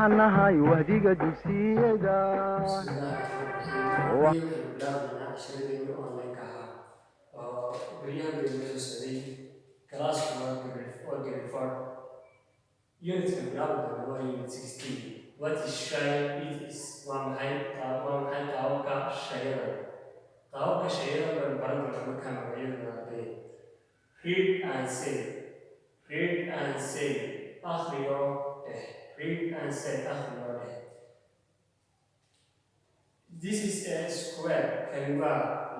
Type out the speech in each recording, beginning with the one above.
وحناها يوهديك دوسيدا Unit can grab the unit 16. What is shy? It is one height Taoka Shayera. Taoka Shayera and Baranga become read and say. Read and say. Akhriyo eh. Read and say Akhriyo eh. This is a square. Kaliba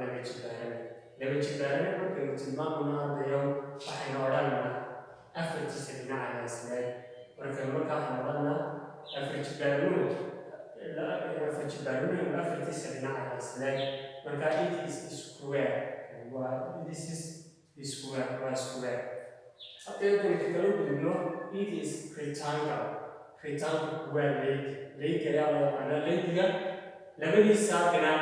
Levichidare because Timamuna the young Pahanorana. Average على السلاح ولكن مركها حملنا average بالون average بالون average سبنا على السلاح مركها it is square this is square حتى يمكن تقولون إنه it is rectangle ليه كلام أنا ليه كذا لما نسافنا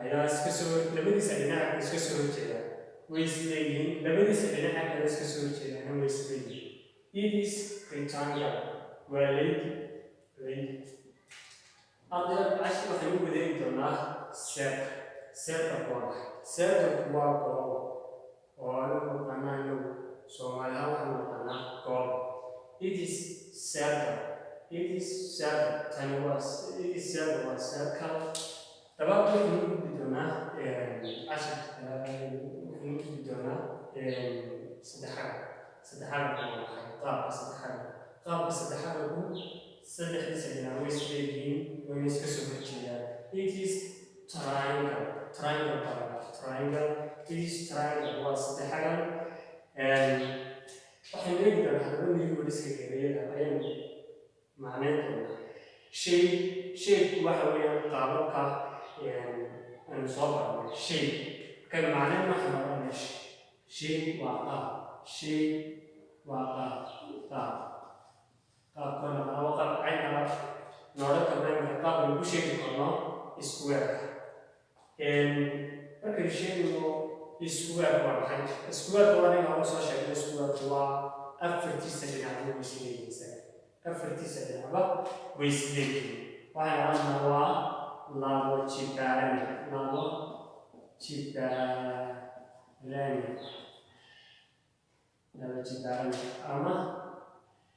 أيها سكسور لما نسافنا سكسور كذا ويسلين لما نسافنا حتى سكسور كذا هم ويسلين it is rectangle وليه أنا أشوف خلينا بدين دونا set أقوى أو أنا لو سوالها وأنا قول it is circle was circle طبعا خلينا بدونا عشان خلينا بدونا سدحان قاب سدحان يقول سدح لسنا ويسلين ويسكسو بتشيا it is triangle it is triangle وسدحان waxay leedahay hadaba niyo iska geeyay ayaan macnaheedu shape waxa weeyaan qaabka aan soo barnay shape kan macnaheedu waxa weeyaan shape qaabkan waqad ayna noola tabayn qaab lagu sheegi karo square marka sheego square waa maxay square waa inaad soo sheegto square waa afartiisa dhinac weysleeyay waxaan waa labo jibaaran ama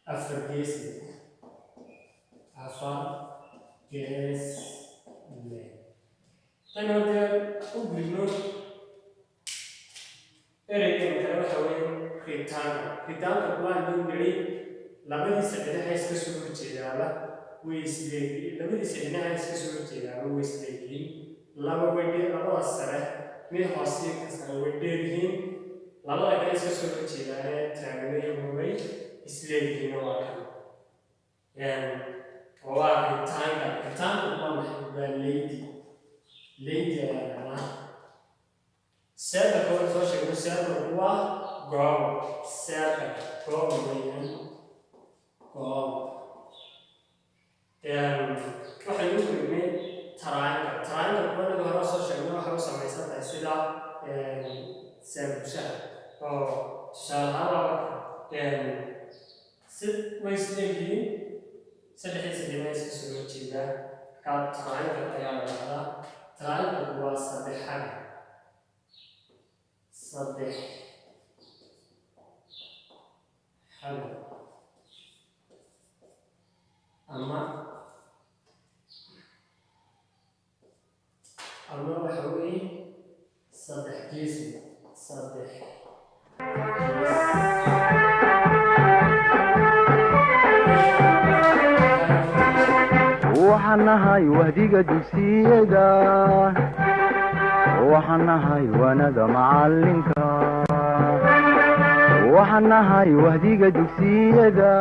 afar gees tan hada u gudubno ereygan kale waxa weeye rectangle waa niri labadiisa dhinac iska soo horjeedaan labadiisa dhinac iska soo horjeedaan weysleeyay laba sare mid hoose ka sare weydheeyeen labada kale iska soo horjeedaan triangle way isleeyay waa kan waa rectangle waa maxay lady ana circle kor soo sheegay circle waa goal weeyaan waxay u kulmeen triangle wanaga hore soo sheegay waxa uu samaysan tahay sida circle oo tusaalahaan sid weysleeyay saddexdiisa dhinac iska soo horjeeda ka triangle ayaa la yiraahdaa triangle waa saddexan ama waxa weeye saddex gees وحناها يوهديك دوسيدا وحناها يوانا معلمك وحناها يوهديك دوسيدا